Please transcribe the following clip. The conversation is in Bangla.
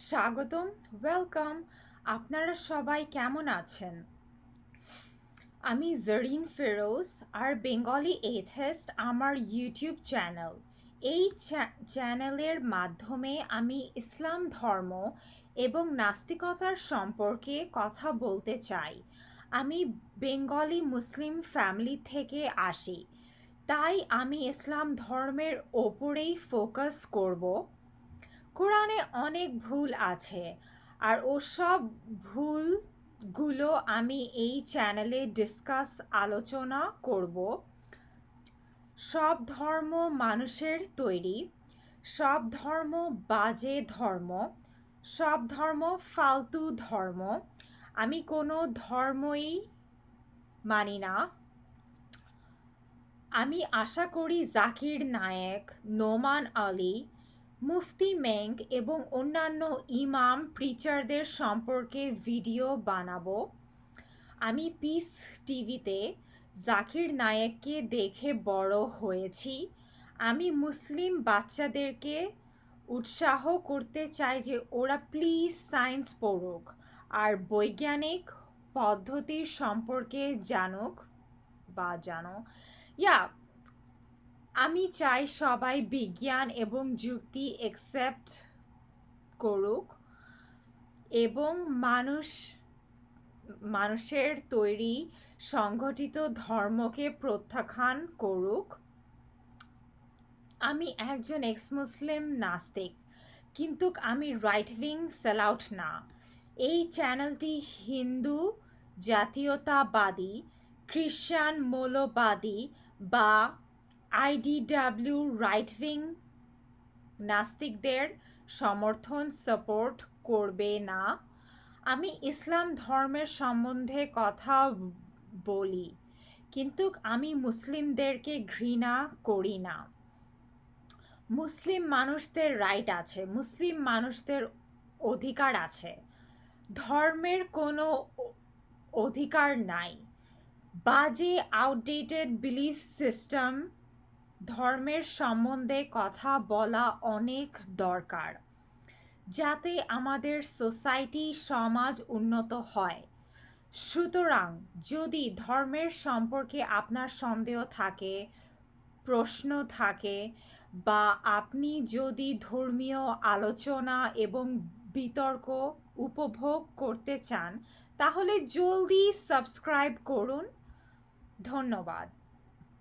স্বাগতম, ওয়েলকাম। আপনারা সবাই কেমন আছেন? আমি জরিন ফিরোজ আর বেঙ্গলি এথেস্ট আমার ইউটিউব চ্যানেল। এই চ্যানেলের মাধ্যমে আমি ইসলাম ধর্ম এবং নাস্তিকতার সম্পর্কে কথা বলতে চাই। আমি বেঙ্গলি মুসলিম ফ্যামিলি থেকে আসি, তাই আমি ইসলাম ধর্মের ওপরেই ফোকাস করব। কোরআনে অনেক ভুল আছে, আর ওসব ভুলগুলো আমি এই চ্যানেলে আলোচনা করব। সব ধর্ম মানুষের তৈরি, সব ধর্ম বাজে ধর্ম, সব ধর্ম ফালতু ধর্ম। আমি কোনো ধর্মই মানি না। আমি আশা করি জাকির নায়েক, নোমান আলী, মুফতি মেঙ্গ এবং অন্যান্য ইমাম প্রিচারদের সম্পর্কে ভিডিও বানাবো। আমি পিস টিভিতে জাকির নায়েককে দেখে বড় হয়েছি। আমি মুসলিম বাচ্চাদেরকে উৎসাহ করতে চাই যে ওরা প্লিজ সায়েন্স পড়ুক আর বৈজ্ঞানিক পদ্ধতির সম্পর্কে জানো। ইয়া আমি চাই সবাই বিজ্ঞান এবং যুক্তি অ্যাকসেপ্ট করুক এবং মানুষের তৈরি সংগঠিত ধর্মকে প্রত্যাখ্যান করুক। আমি একজন এক্স মুসলিম নাস্তিক, কিন্তু আমি রাইট উইং সেলআউট না। এই চ্যানেলটি হিন্দু জাতীয়তাবাদী, খ্রিস্টান মৌলবাদী বা আইডিডাব্লিউ রাইট উইং নাস্তিকদের সাপোর্ট করবে না। আমি ইসলাম ধর্মের সম্বন্ধে কথা বলি, কিন্তু আমি মুসলিমদেরকে ঘৃণা করি না। মুসলিম মানুষদের রাইট আছে, মুসলিম মানুষদের অধিকার আছে। ধর্মের কোনো অধিকার নাই। বাজে আউটডেটেড বিলিফ সিস্টেম ধর্মের সম্বন্ধে কথা বলা অনেক দরকার, যাতে আমাদের সোসাইটি সমাজ উন্নত হয়। সুতরাং যদি ধর্মের সম্পর্কে আপনার সন্দেহ থাকে, প্রশ্ন থাকে, বা আপনি যদি ধর্মীয় আলোচনা এবং বিতর্ক উপভোগ করতে চান, তাহলে জলদি সাবস্ক্রাইব করুন। ধন্যবাদ।